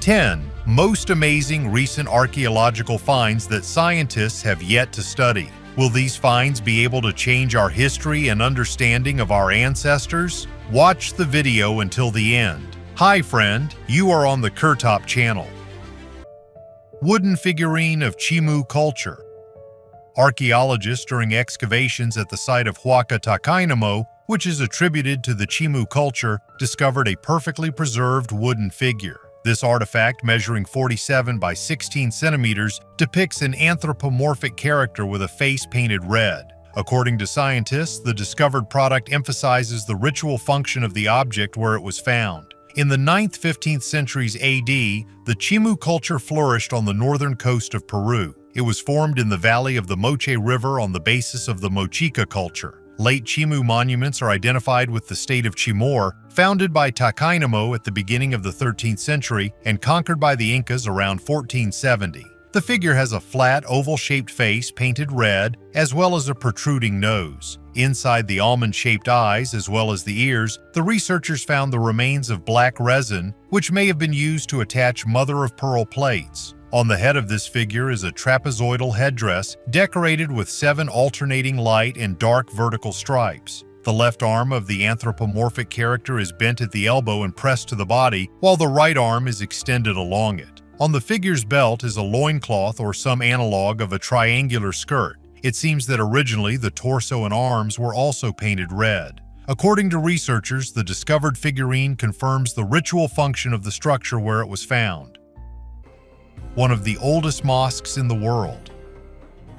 10. Most amazing recent archaeological finds that scientists have yet to study. Will these finds be able to change our history and understanding of our ancestors? Watch the video until the end. Hi friend, you are on the Kurtop channel. Wooden figurine of Chimu culture. Archaeologists during excavations at the site of Huaca Tutenkamoon, which is attributed to the Chimu culture, discovered a perfectly preserved wooden figure. This artifact, measuring 47 by 16 centimeters, depicts an anthropomorphic character with a face painted red. According to scientists, the discovered product emphasizes the ritual function of the object where it was found. In the 9th–15th centuries AD, the Chimu culture flourished on the northern coast of Peru. It was formed in the valley of the Moche River on the basis of the Mochica culture. Late Chimu monuments are identified with the state of Timor, founded by Tutenkamoon at the beginning of the 13th century and conquered by the Incas around 1470. The figure has a flat, oval-shaped face painted red, as well as a protruding nose. Inside the almond-shaped eyes, as well as the ears, the researchers found the remains of black resin, which may have been used to attach mother-of-pearl plates. On the head of this figure is a trapezoidal headdress decorated with 7 alternating light and dark vertical stripes. The left arm of the anthropomorphic character is bent at the elbow and pressed to the body, while the right arm is extended along it. On the figure's belt is a loincloth or some analog of a triangular skirt. It seems that originally the torso and arms were also painted red. According to researchers, the discovered figurine confirms the ritual function of the structure where it was found. One of the oldest mosques in the world.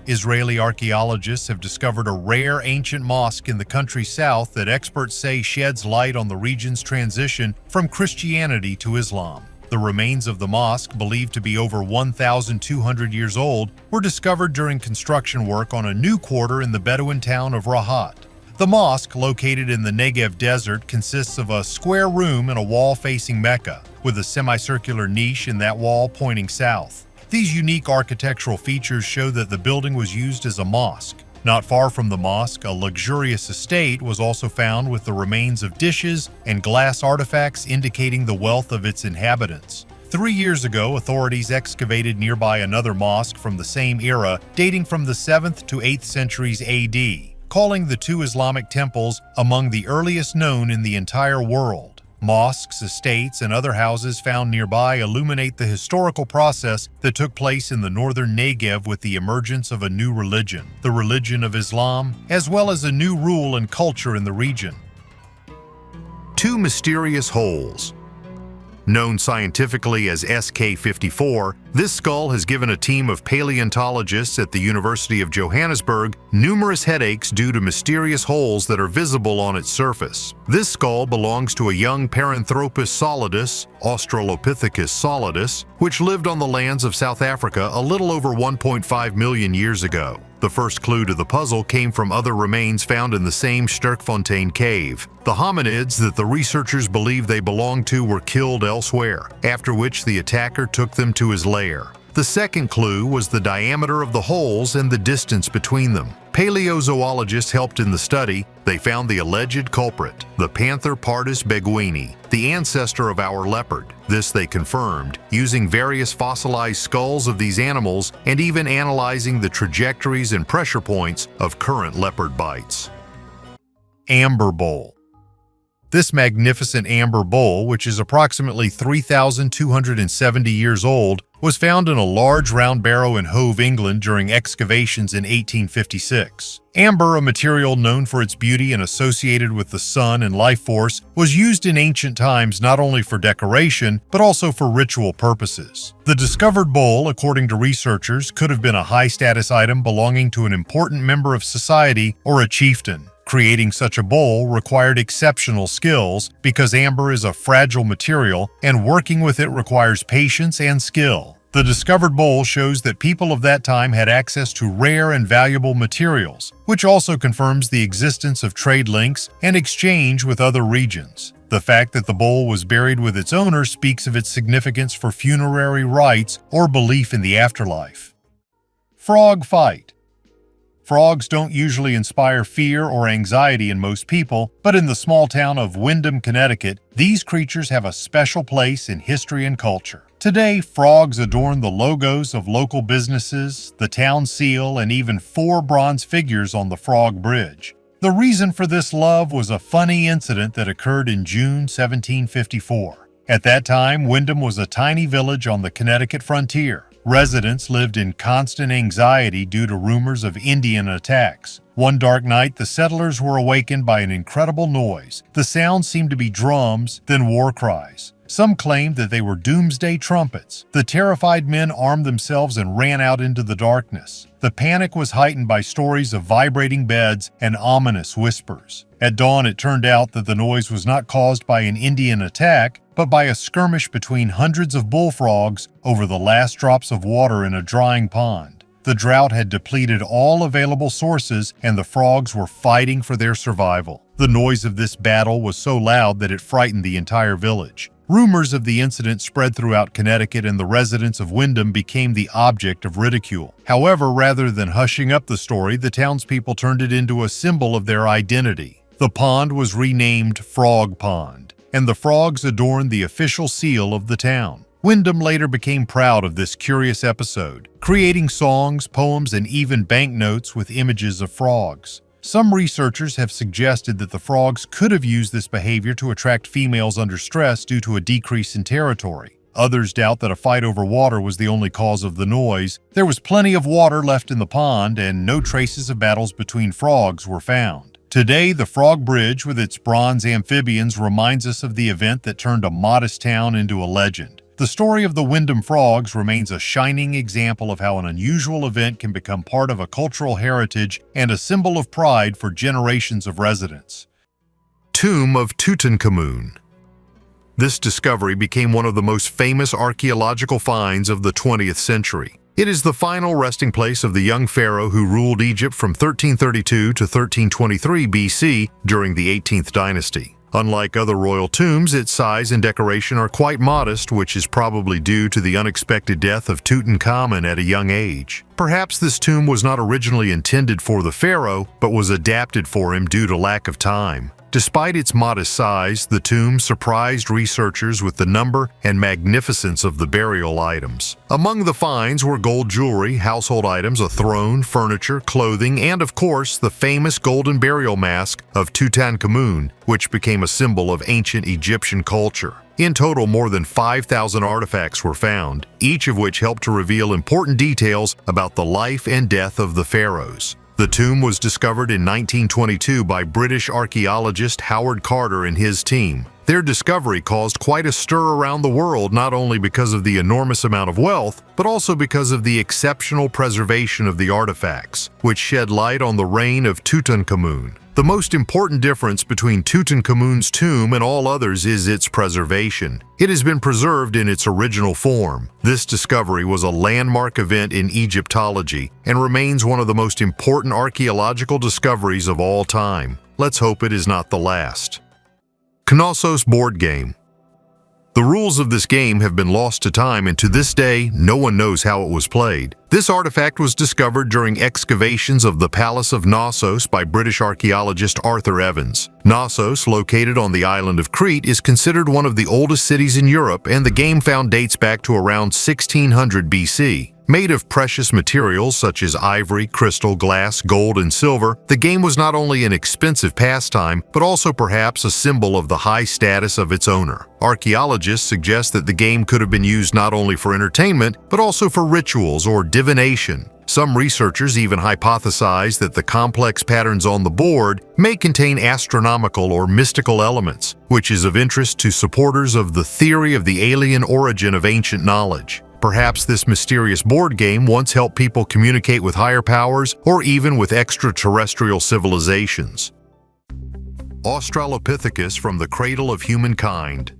Israeli archaeologists have discovered a rare ancient mosque in the country's south that experts say sheds light on the region's transition from Christianity to Islam. The remains of the mosque, believed to be over 1,200 years old, were discovered during construction work on a new quarter in the Bedouin town of Rahat. The mosque, located in the Negev desert, consists of a square room and a wall facing Mecca, with a semicircular niche in that wall pointing south. These unique architectural features show that the building was used as a mosque. Not far from the mosque, a luxurious estate was also found with the remains of dishes and glass artifacts indicating the wealth of its inhabitants. 3 years ago, authorities excavated nearby another mosque from the same era, dating from the 7th to 8th centuries AD, calling the 2 Islamic temples among the earliest known in the entire world. Mosques, estates, and other houses found nearby illuminate the historical process that took place in the northern Negev with the emergence of a new religion, the religion of Islam, as well as a new rule and culture in the region. 2 mysterious holes. Known scientifically as SK54, this skull has given a team of paleontologists at the University of Johannesburg numerous headaches due to mysterious holes that are visible on its surface. This skull belongs to a young Paranthropus solidus, Oralopythecus solidus, which lived on the lands of South Africa a little over 1.5 million years ago. The first clue to the puzzle came from other remains found in the same Sterkfontein cave. The hominids that the researchers believe they belonged to were killed elsewhere, after which the attacker took them to his lair. The second clue was the diameter of the holes and the distance between them. Paleozoologists helped in the study. They found the alleged culprit, the Panther pardus beguini, the ancestor of our leopard. This they confirmed, using various fossilized skulls of these animals and even analyzing the trajectories and pressure points of current leopard bites. Amber bowl. This magnificent amber bowl, which is approximately 3,270 years old, was found in a large round barrow in Hove, England during excavations in 1856. Amber, a material known for its beauty and associated with the sun and life force, was used in ancient times not only for decoration, but also for ritual purposes. The discovered bowl, according to researchers, could have been a high-status item belonging to an important member of society or a chieftain. Creating such a bowl required exceptional skills because amber is a fragile material and working with it requires patience and skill. The discovered bowl shows that people of that time had access to rare and valuable materials, which also confirms the existence of trade links and exchange with other regions. The fact that the bowl was buried with its owner speaks of its significance for funerary rites or belief in the afterlife. Frog fight. Frogs don't usually inspire fear or anxiety in most people, but in the small town of Windham, Connecticut, these creatures have a special place in history and culture. Today, frogs adorn the logos of local businesses, the town seal, and even 4 bronze figures on the Frog Bridge. The reason for this love was a funny incident that occurred in June 1754. At that time, Windham was a tiny village on the Connecticut frontier. Residents lived in constant anxiety due to rumors of Indian attacks. One dark night, the settlers were awakened by an incredible noise. The sound seemed to be drums, then war cries. Some claimed that they were doomsday trumpets. The terrified men armed themselves and ran out into the darkness. The panic was heightened by stories of vibrating beds and ominous whispers. At dawn, it turned out that the noise was not caused by an Indian attack, but by a skirmish between hundreds of bullfrogs over the last drops of water in a drying pond. The drought had depleted all available sources, and the frogs were fighting for their survival. The noise of this battle was so loud that it frightened the entire village. Rumors of the incident spread throughout Connecticut, and the residents of Windham became the object of ridicule. However, rather than hushing up the story, the townspeople turned it into a symbol of their identity. The pond was renamed Frog Pond, and the frogs adorned the official seal of the town. Windham later became proud of this curious episode, creating songs, poems, and even banknotes with images of frogs. Some researchers have suggested that the frogs could have used this behavior to attract females under stress due to a decrease in territory. Others doubt that a fight over water was the only cause of the noise. There was plenty of water left in the pond, and no traces of battles between frogs were found. Today, the Frog Bridge with its bronze amphibians reminds us of the event that turned a modest town into a legend. The story of the Windham Frogs remains a shining example of how an unusual event can become part of a cultural heritage and a symbol of pride for generations of residents. Tomb of Tutenkamoon. This discovery became one of the most famous archaeological finds of the 20th century. It is the final resting place of the young pharaoh who ruled Egypt from 1332 to 1323 BC during the 18th dynasty. Unlike other royal tombs, its size and decoration are quite modest, which is probably due to the unexpected death of Tutenkamoon at a young age. Perhaps this tomb was not originally intended for the pharaoh, but was adapted for him due to lack of time. Despite its modest size, the tomb surprised researchers with the number and magnificence of the burial items. Among the finds were gold jewelry, household items, a throne, furniture, clothing, and of course, the famous golden burial mask of Tutenkamoon, which became a symbol of ancient Egyptian culture. In total, more than 5,000 artifacts were found, each of which helped to reveal important details about the life and death of the pharaohs. The tomb was discovered in 1922 by British archaeologist Howard Carter and his team. Their discovery caused quite a stir around the world, not only because of the enormous amount of wealth, but also because of the exceptional preservation of the artifacts, which shed light on the reign of Tutenkamoon. The most important difference between Tutenkamoon's tomb and all others is its preservation. It has been preserved in its original form. This discovery was a landmark event in Egyptology and remains one of the most important archaeological discoveries of all time. Let's hope it is not the last. Knossos board game. The rules of this game have been lost to time, and to this day, no one knows how it was played. This artifact was discovered during excavations of the Palace of Knossos by British archaeologist Arthur Evans. Knossos, located on the island of Crete, is considered one of the oldest cities in Europe, and the game found dates back to around 1600 BC. Made of precious materials such as ivory, crystal, glass, gold, and silver, the game was not only an expensive pastime, but also perhaps a symbol of the high status of its owner. Archaeologists suggest that the game could have been used not only for entertainment, but also for rituals or divination. Some researchers even hypothesize that the complex patterns on the board may contain astronomical or mystical elements, which is of interest to supporters of the theory of the alien origin of ancient knowledge. Perhaps this mysterious board game once helped people communicate with higher powers or even with extraterrestrial civilizations. Australopithecus from the cradle of humankind.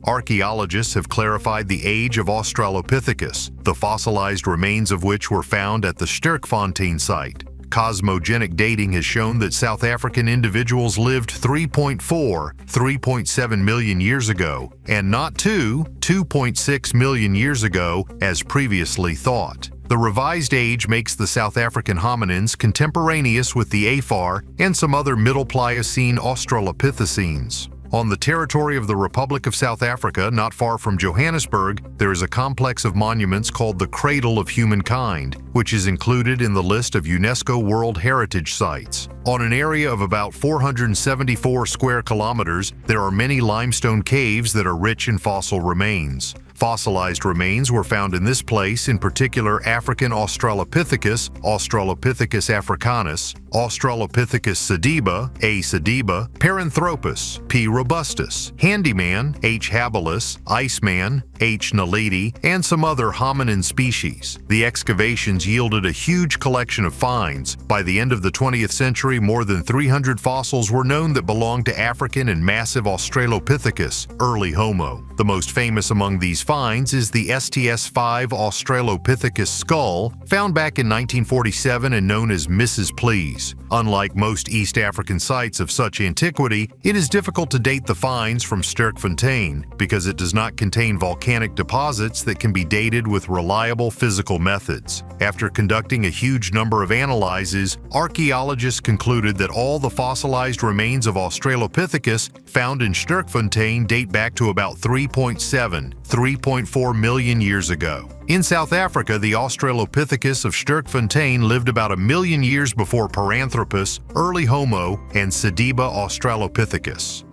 Archaeologists have clarified the age of Australopithecus, the fossilized remains of which were found at the Sterkfontein site. Cosmogenic dating has shown that South African individuals lived 3.7 million years ago, and not 2.6 million years ago, as previously thought. The revised age makes the South African hominins contemporaneous with the Afar and some other Middle Pliocene Australopithecines. On the territory of the Republic of South Africa, not far from Johannesburg, there is a complex of monuments called the Cradle of Humankind, which is included in the list of UNESCO World Heritage Sites. On an area of about 474 square kilometers, there are many limestone caves that are rich in fossil remains. Fossilized remains were found in this place, in particular African Australopithecus, Australopithecus africanus, Australopithecus sediba, A. sediba, Paranthropus, P. robustus, Handyman, H. habilis, Iceman, H. naledi, and some other hominin species. The excavations yielded a huge collection of finds. By the end of the 20th century, more than 300 fossils were known that belonged to African and massive Australopithecus, early Homo. The most famous among these finds is the STS-5 Australopithecus skull, found back in 1947 and known as Mrs. Please. Unlike most East African sites of such antiquity, it is difficult to date the finds from Sterkfontein because it does not contain volcanic deposits that can be dated with reliable physical methods. After conducting a huge number of analyses, archaeologists concluded that all the fossilized remains of Australopithecus found in Sterkfontein date back to about 3.4 million years ago. In South Africa, the Australopithecus of Sterkfontein lived about 1 million years before Paranthropus, early Homo, and Sediba Australopithecus.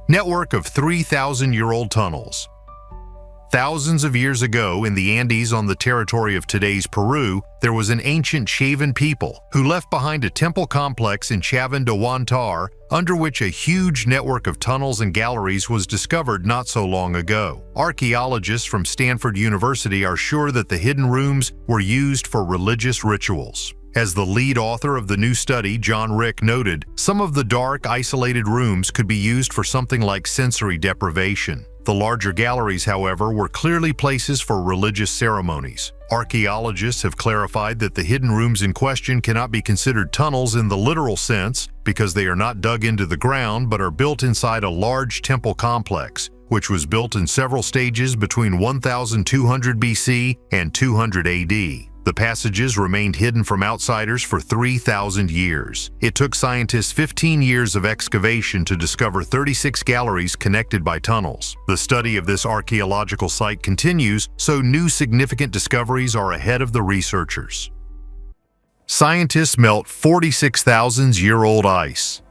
Network of 3,000-year-old tunnels. Thousands of years ago, in the Andes on the territory of today's Peru, there was an ancient shaven people who left behind a temple complex in Chavan de Huantar, under which a huge network of tunnels and galleries was discovered not so long ago. Archaeologists from Stanford University are sure that the hidden rooms were used for religious rituals. As the lead author of the new study, John Rick, noted, some of the dark, isolated rooms could be used for something like sensory deprivation. The larger galleries, however, were clearly places for religious ceremonies. Archaeologists have clarified that the hidden rooms in question cannot be considered tunnels in the literal sense because they are not dug into the ground but are built inside a large temple complex, which was built in several stages between 1200 BC and 200 AD. The passages remained hidden from outsiders for 3,000 years. It took scientists 15 years of excavation to discover 36 galleries connected by tunnels. The study of this archaeological site continues, so new significant discoveries are ahead of the researchers. Scientists melt 46,000-year-old ice.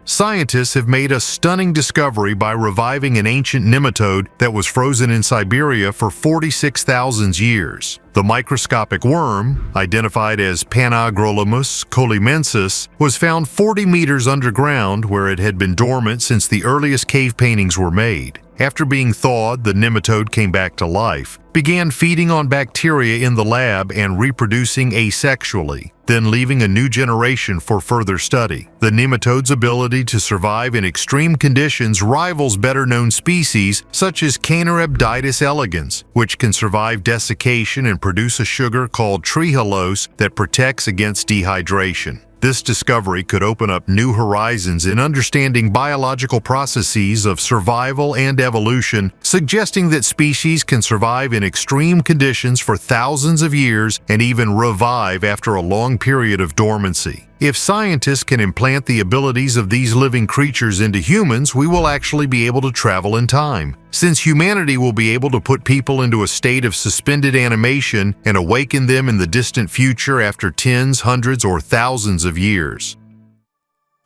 Scientists have made a stunning discovery by reviving an ancient nematode that was frozen in Siberia for 46,000 years. The microscopic worm, identified as Panagrolamus colimensis, was found 40 meters underground where it had been dormant since the earliest cave paintings were made. After being thawed, the nematode came back to life, began feeding on bacteria in the lab and reproducing asexually, then leaving a new generation for further study. The nematode's ability to survive in extreme conditions rivals better-known species such as Caenorhabditis elegans, which can survive desiccation and produce a sugar called trehalose that protects against dehydration. This discovery could open up new horizons in understanding biological processes of survival and evolution, suggesting that species can survive in extreme conditions for thousands of years and even revive after a long period of dormancy. If scientists can implant the abilities of these living creatures into humans, we will actually be able to travel in time, since humanity will be able to put people into a state of suspended animation and awaken them in the distant future after tens, hundreds, or thousands of years.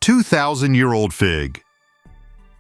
2,000-year-old fig.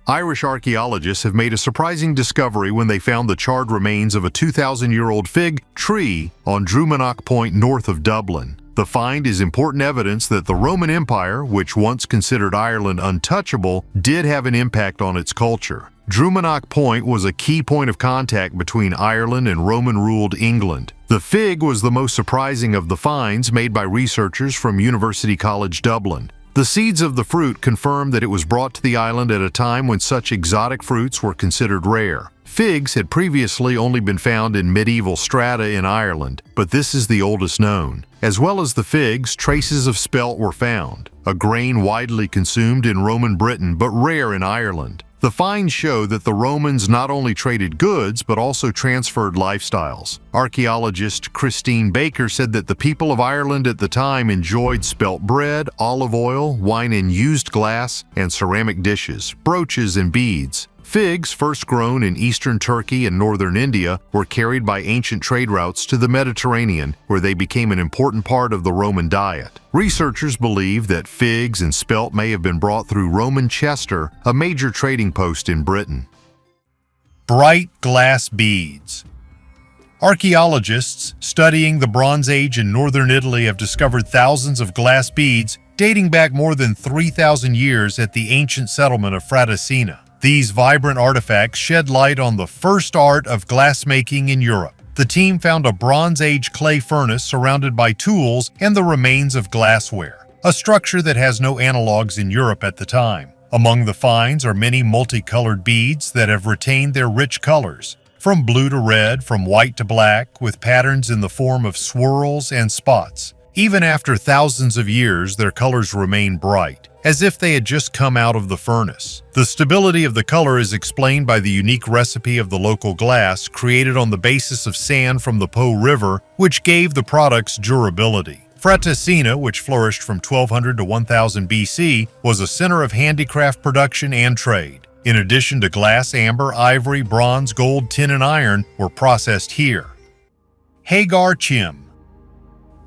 Irish archaeologists have made a surprising discovery when they found the charred remains of a 2,000-year-old fig tree on Drumnach Point north of Dublin. The find is important evidence that the Roman Empire, which once considered Ireland untouchable, did have an impact on its culture. Drumnach Point was a key point of contact between Ireland and Roman-ruled England. The fig was the most surprising of the finds made by researchers from University College Dublin. The seeds of the fruit confirm that it was brought to the island at a time when such exotic fruits were considered rare. Figs had previously only been found in medieval strata in Ireland, but this is the oldest known. As well as the figs, traces of spelt were found, a grain widely consumed in Roman Britain but rare in Ireland. The finds show that the Romans not only traded goods but also transferred lifestyles. Archaeologist Christine Baker said that the people of Ireland at the time enjoyed spelt bread, olive oil, wine in used glass, and ceramic dishes, brooches, and beads. Figs, first grown in eastern Turkey and northern India, were carried by ancient trade routes to the Mediterranean, where they became an important part of the Roman diet. Researchers believe that figs and spelt may have been brought through Roman Chester, a major trading post in Britain. Bright glass beads. Archaeologists studying the Bronze Age in northern Italy have discovered thousands of glass beads dating back more than 3,000 years at the ancient settlement of Fraticina. These vibrant artifacts shed light on the first art of glassmaking in Europe. The team found a Bronze Age clay furnace surrounded by tools and the remains of glassware, a structure that has no analogs in Europe at the time. Among the finds are many multicolored beads that have retained their rich colors, from blue to red, from white to black, with patterns in the form of swirls and spots. Even after thousands of years, their colors remain bright, as if they had just come out of the furnace. The stability of the color is explained by the unique recipe of the local glass created on the basis of sand from the Po River, which gave the products durability. Fraticina, which flourished from 1200 to 1000 BC, was a center of handicraft production and trade. In addition to glass, amber, ivory, bronze, gold, tin, and iron were processed here. Hagar Chim.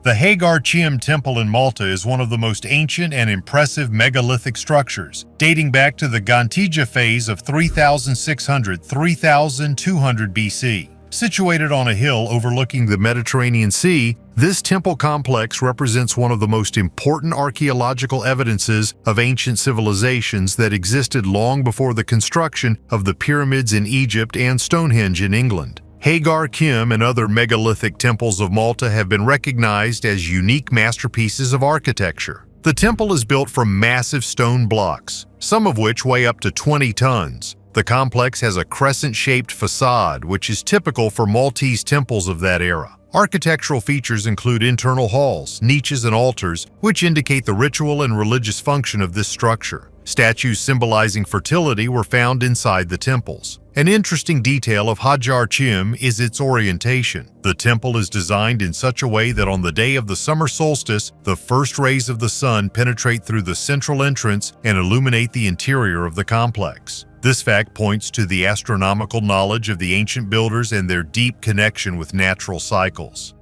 The Hagar Chim Temple in Malta is one of the most ancient and impressive megalithic structures, dating back to the Gantija phase of 3600–3200 BC. Situated on a hill overlooking the Mediterranean Sea, this temple complex represents one of the most important archaeological evidences of ancient civilizations that existed long before the construction of the pyramids in Egypt and Stonehenge in England. Hagar Chim and other megalithic temples of Malta have been recognized as unique masterpieces of architecture. The temple is built from massive stone blocks, some of which weigh up to 20 tons. The complex has a crescent-shaped facade, which is typical for Maltese temples of that era. Architectural features include internal halls, niches, and altars, which indicate the ritual and religious function of this structure. Statues symbolizing fertility were found inside the temples. An interesting detail of Hagar Chim is its orientation. The temple is designed in such a way that on the day of the summer solstice, the first rays of the sun penetrate through the central entrance and illuminate the interior of the complex. This fact points to the astronomical knowledge of the ancient builders and their deep connection with natural cycles.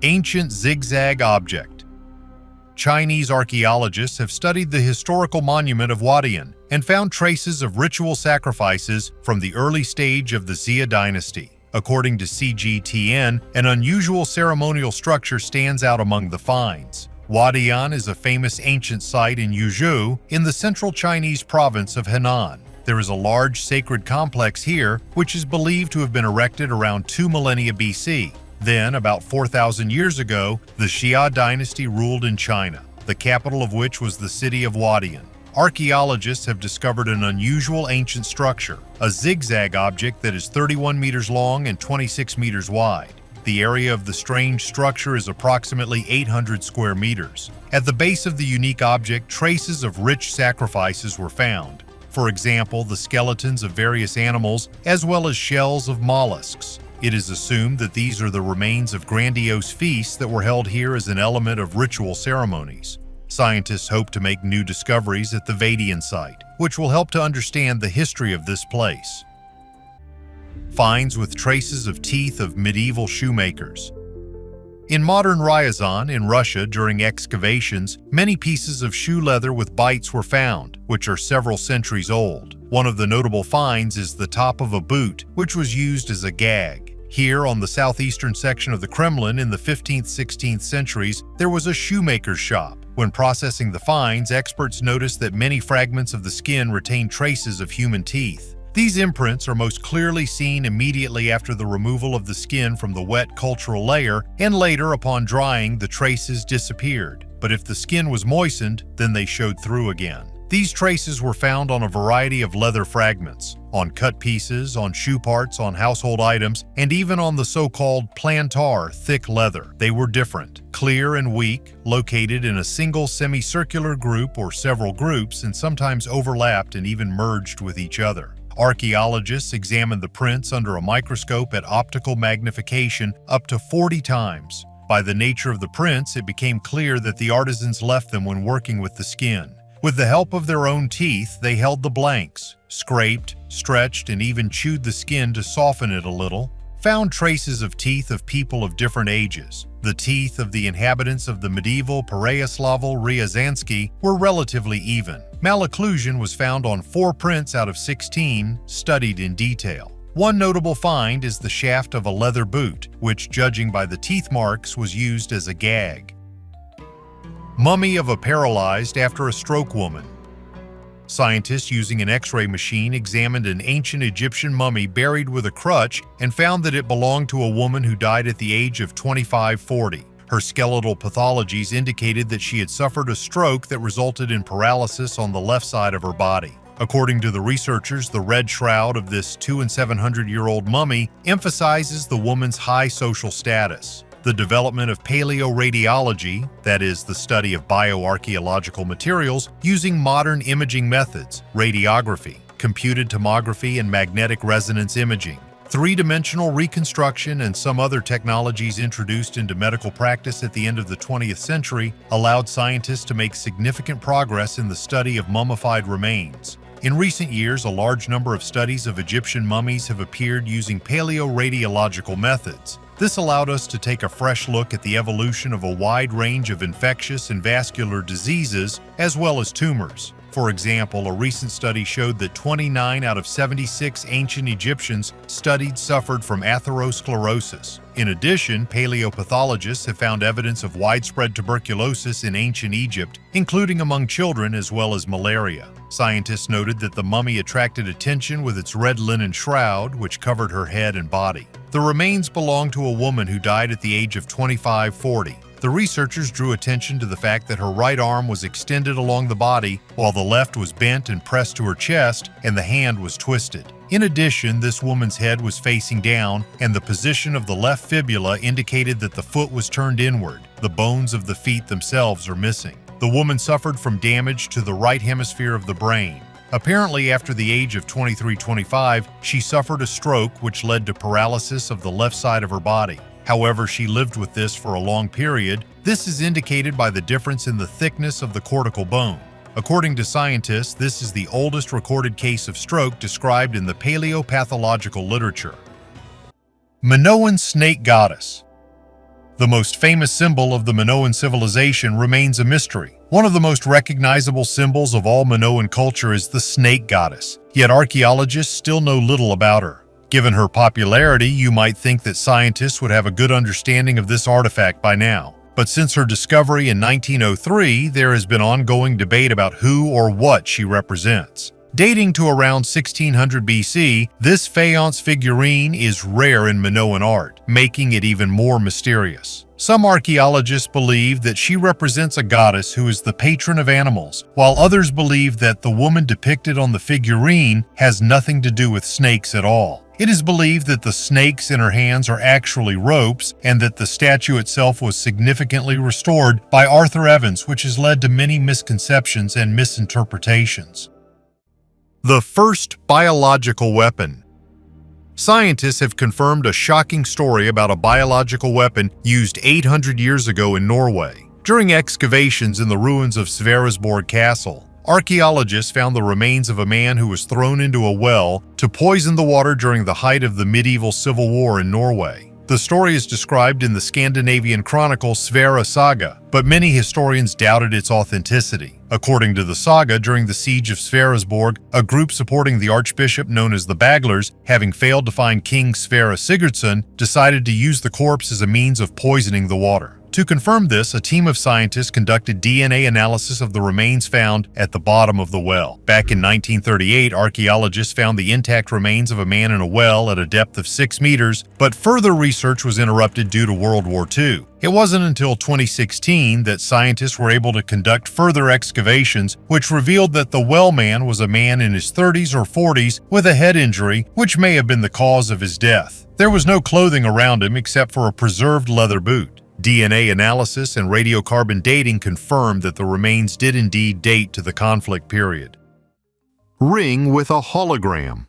Ancient Zigzag Object. Chinese archaeologists have studied the historical monument of Huadian and found traces of ritual sacrifices from the early stage of the Xia dynasty. According to CGTN, an unusual ceremonial structure stands out among the finds. Huadian is a famous ancient site in Yuzhou in the central Chinese province of Henan. There is a large sacred complex here, which is believed to have been erected around 2 millennia BC. Then, about 4,000 years ago, the Xia dynasty ruled in China, the capital of which was the city of Huadian. Archaeologists have discovered an unusual ancient structure, a zigzag object that is 31 meters long and 26 meters wide. The area of the strange structure is approximately 800 square meters. At the base of the unique object, traces of rich sacrifices were found. For example, the skeletons of various animals, as well as shells of mollusks. It is assumed that these are the remains of grandiose feasts that were held here as an element of ritual ceremonies. Scientists hope to make new discoveries at the Vadian site, which will help to understand the history of this place. Finds with traces of teeth of medieval shoemakers. In modern Ryazan in Russia during excavations, many pieces of shoe leather with bites were found, which are several centuries old. One of the notable finds is the top of a boot, which was used as a gag. Here on the southeastern section of the Kremlin in the 15th–16th centuries, there was a shoemaker's shop. When processing the finds, experts noticed that many fragments of the skin retained traces of human teeth. These imprints are most clearly seen immediately after the removal of the skin from the wet cultural layer, and later, upon drying, the traces disappeared. But if the skin was moistened, then they showed through again. These traces were found on a variety of leather fragments, on cut pieces, on shoe parts, on household items, and even on the so-called plantar thick leather. They were different, clear and weak, located in a single semicircular group or several groups, and sometimes overlapped and even merged with each other. Archaeologists examined the prints under a microscope at optical magnification up to 40 times. By the nature of the prints, it became clear that the artisans left them when working with the skin. With the help of their own teeth, they held the blanks, scraped, stretched, and even chewed the skin to soften it a little. Found traces of teeth of people of different ages. The teeth of the inhabitants of the medieval Pereyaslavl-Ryazanski were relatively even. Malocclusion was found on 4 prints out of 16, studied in detail. One notable find is the shaft of a leather boot, which, judging by the teeth marks, was used as a gag. Mummy of a paralyzed after a stroke woman. Scientists using an X-ray machine examined an ancient Egyptian mummy buried with a crutch and found that it belonged to a woman who died at the age of 25-40. Her skeletal pathologies indicated that she had suffered a stroke that resulted in paralysis on the left side of her body. According to the researchers, the red shroud of this 200- and 700-year-old mummy emphasizes the woman's high social status. The development of paleoradiology, that is, the study of bioarchaeological materials using modern imaging methods, radiography, computed tomography, and magnetic resonance imaging, three-dimensional reconstruction, and some other technologies introduced into medical practice at the end of the 20th century allowed scientists to make significant progress in the study of mummified remains. In recent years, a large number of studies of Egyptian mummies have appeared using paleoradiological methods. This allowed us to take a fresh look at the evolution of a wide range of infectious and vascular diseases, as well as tumors. For example, a recent study showed that 29 out of 76 ancient Egyptians studied suffered from atherosclerosis. In addition, paleopathologists have found evidence of widespread tuberculosis in ancient Egypt, including among children as well as malaria. Scientists noted that the mummy attracted attention with its red linen shroud, which covered her head and body. The remains belonged to a woman who died at the age of 25-40. The researchers drew attention to the fact that her right arm was extended along the body, while the left was bent and pressed to her chest, and the hand was twisted. In addition, this woman's head was facing down, and the position of the left fibula indicated that the foot was turned inward. The bones of the feet themselves are missing. The woman suffered from damage to the right hemisphere of the brain. Apparently, after the age of 23-25, she suffered a stroke which led to paralysis of the left side of her body. However, she lived with this for a long period. This is indicated by the difference in the thickness of the cortical bone. According to scientists, this is the oldest recorded case of stroke described in the paleopathological literature. Minoan snake goddess. The most famous symbol of the Minoan civilization remains a mystery. One of the most recognizable symbols of all Minoan culture is the snake goddess, yet archaeologists still know little about her. Given her popularity, you might think that scientists would have a good understanding of this artifact by now. But since her discovery in 1903, there has been ongoing debate about who or what she represents. Dating to around 1600 BC, this faience figurine is rare in Minoan art, making it even more mysterious. Some archaeologists believe that she represents a goddess who is the patron of animals, while others believe that the woman depicted on the figurine has nothing to do with snakes at all. It is believed that the snakes in her hands are actually ropes, and that the statue itself was significantly restored by Arthur Evans, which has led to many misconceptions and misinterpretations. The first biological weapon. Scientists have confirmed a shocking story about a biological weapon used 800 years ago in Norway. During excavations in the ruins of Sverresborg Castle, archaeologists found the remains of a man who was thrown into a well to poison the water during the height of the medieval civil war in Norway. The story is described in the Scandinavian chronicle Sverre Saga, but many historians doubted its authenticity. According to the saga, during the siege of Sverresborg, a group supporting the archbishop known as the Baglers, having failed to find King Sverre Sigurdsson, decided to use the corpse as a means of poisoning the water. To confirm this, a team of scientists conducted DNA analysis of the remains found at the bottom of the well. Back in 1938, archaeologists found the intact remains of a man in a well at a depth of 6 meters, but further research was interrupted due to World War II. It wasn't until 2016 that scientists were able to conduct further excavations, which revealed that the well man was a man in his 30s or 40s with a head injury, which may have been the cause of his death. There was no clothing around him except for a preserved leather boot. DNA analysis and radiocarbon dating confirmed that the remains did indeed date to the conflict period. Ring with a hologram.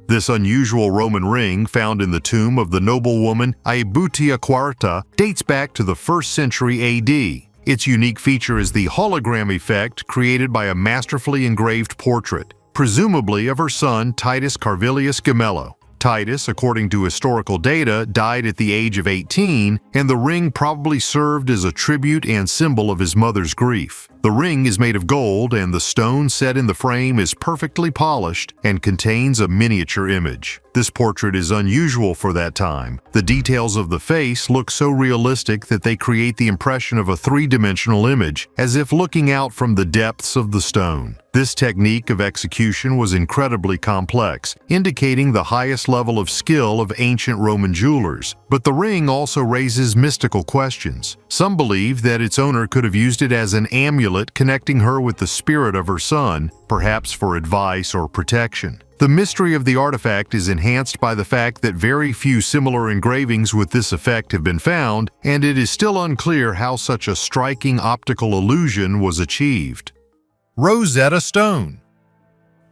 This unusual Roman ring, found in the tomb of the noblewoman Aebutia IV, dates back to the 1st century AD. Its unique feature is the hologram effect created by a masterfully engraved portrait, presumably of her son Titus Carvilius Gemello. Titus, according to historical data, died at the age of 18, and the ring probably served as a tribute and symbol of his mother's grief. The ring is made of gold, and the stone set in the frame is perfectly polished and contains a miniature image. This portrait is unusual for that time. The details of the face look so realistic that they create the impression of a three-dimensional image, as if looking out from the depths of the stone. This technique of execution was incredibly complex, indicating the highest level of skill of ancient Roman jewelers. But the ring also raises mystical questions. Some believe that its owner could have used it as an amulet connecting her with the spirit of her son, perhaps for advice or protection. The mystery of the artifact is enhanced by the fact that very few similar engravings with this effect have been found, and it is still unclear how such a striking optical illusion was achieved. Rosetta Stone.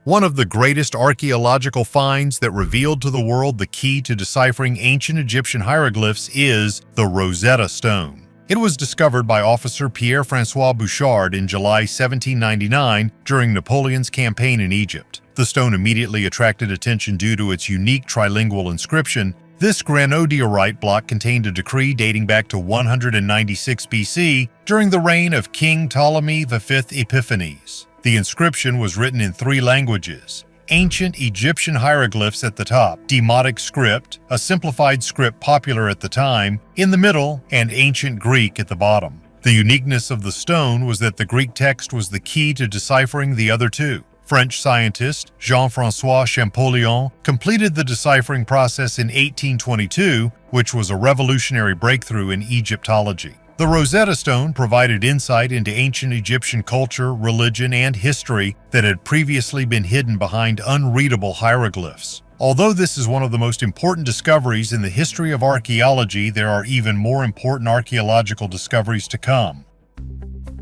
One of the greatest archaeological finds that revealed to the world the key to deciphering ancient Egyptian hieroglyphs is the Rosetta Stone. It was discovered by Officer Pierre-François Bouchard in July 1799 during Napoleon's campaign in Egypt. The stone immediately attracted attention due to its unique trilingual inscription. This granodiorite block contained a decree dating back to 196 BC during the reign of King Ptolemy V Epiphanes. The inscription was written in 3 languages: ancient Egyptian hieroglyphs at the top, Demotic script, a simplified script popular at the time, in the middle, and ancient Greek at the bottom. The uniqueness of the stone was that the Greek text was the key to deciphering the other 2. French scientist Jean-François Champollion completed the deciphering process in 1822, which was a revolutionary breakthrough in Egyptology. The Rosetta Stone provided insight into ancient Egyptian culture, religion, and history that had previously been hidden behind unreadable hieroglyphs. Although this is one of the most important discoveries in the history of archaeology, there are even more important archaeological discoveries to come.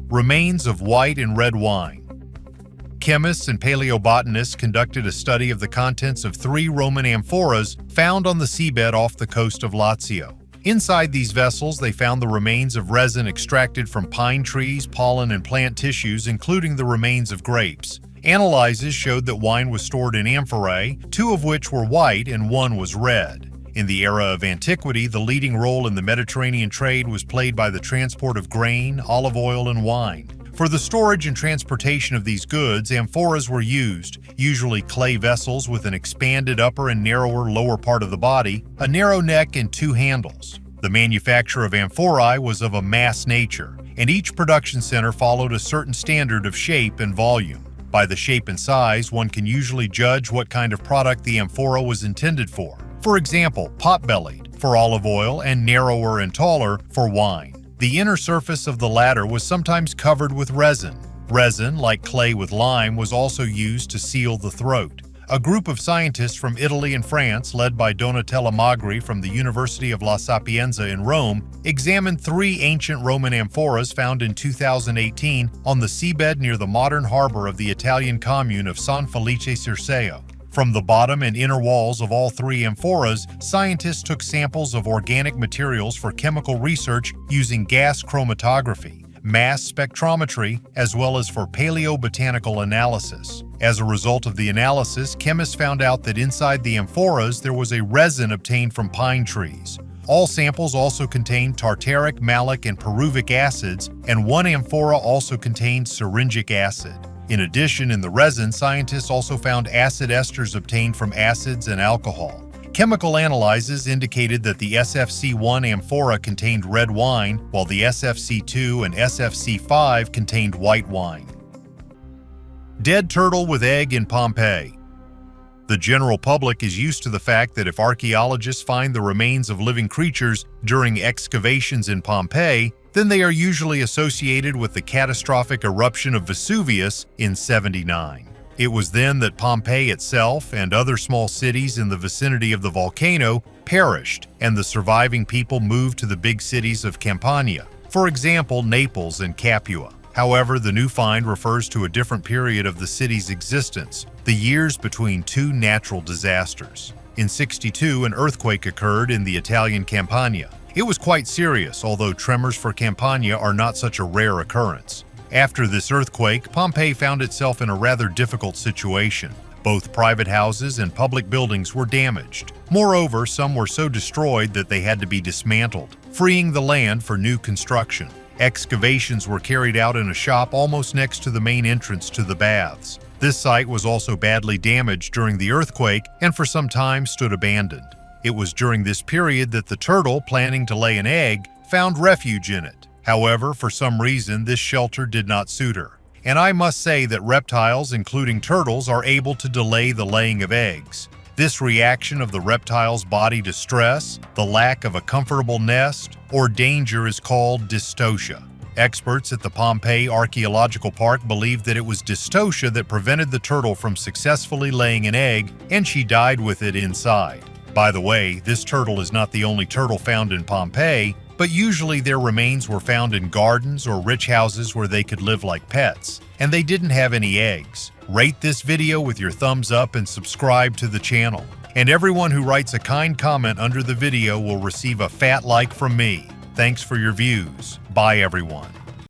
Remains of white and red wine. Chemists and paleobotanists conducted a study of the contents of 3 Roman amphoras found on the seabed off the coast of Lazio. Inside these vessels, they found the remains of resin extracted from pine trees, pollen, and plant tissues, including the remains of grapes. Analyses showed that wine was stored in amphorae, 2 of which were white and 1 was red. In the era of antiquity, the leading role in the Mediterranean trade was played by the transport of grain, olive oil, and wine. For the storage and transportation of these goods, amphoras were used, usually clay vessels with an expanded upper and narrower lower part of the body, a narrow neck, and 2 handles. The manufacture of amphorae was of a mass nature, and each production center followed a certain standard of shape and volume. By the shape and size, one can usually judge what kind of product the amphora was intended for. For example, pot-bellied for olive oil and narrower and taller for wine. The inner surface of the latter was sometimes covered with resin. Resin, like clay with lime, was also used to seal the throat. A group of scientists from Italy and France, led by Donatella Magri from the University of La Sapienza in Rome, examined 3 ancient Roman amphoras found in 2018 on the seabed near the modern harbor of the Italian commune of San Felice Circeo. From the bottom and inner walls of all 3 amphoras, scientists took samples of organic materials for chemical research using gas chromatography, mass spectrometry, as well as for paleobotanical analysis. As a result of the analysis, chemists found out that inside the amphoras there was a resin obtained from pine trees. All samples also contained tartaric, malic, and pyruvic acids, and 1 amphora also contained syringic acid. In addition, in the resin, scientists also found acid esters obtained from acids and alcohol. Chemical analyses indicated that the SFC1 amphora contained red wine, while the SFC2 and SFC5 contained white wine. Dead turtle with egg in Pompeii. The general public is used to the fact that if archaeologists find the remains of living creatures during excavations in Pompeii, then they are usually associated with the catastrophic eruption of Vesuvius in 79. It was then that Pompeii itself and other small cities in the vicinity of the volcano perished, and the surviving people moved to the big cities of Campania, for example, Naples and Capua. However, the new find refers to a different period of the city's existence, the years between two natural disasters. In 62, an earthquake occurred in the Italian Campania. It was quite serious, although tremors for Campania are not such a rare occurrence. After this earthquake, Pompeii found itself in a rather difficult situation. Both private houses and public buildings were damaged. Moreover, some were so destroyed that they had to be dismantled, freeing the land for new construction. Excavations were carried out in a shop almost next to the main entrance to the baths. This site was also badly damaged during the earthquake and for some time stood abandoned. It was during this period that the turtle, planning to lay an egg, found refuge in it. However, for some reason, this shelter did not suit her. And I must say that reptiles, including turtles, are able to delay the laying of eggs. This reaction of the reptile's body to stress, the lack of a comfortable nest, or danger is called dystocia. Experts at the Pompeii Archaeological Park believe that it was dystocia that prevented the turtle from successfully laying an egg, and she died with it inside. By the way, this turtle is not the only turtle found in Pompeii, but usually their remains were found in gardens or rich houses where they could live like pets, and they didn't have any eggs. Rate this video with your thumbs up and subscribe to the channel. And everyone who writes a kind comment under the video will receive a fat like from me. Thanks for your views. Bye everyone.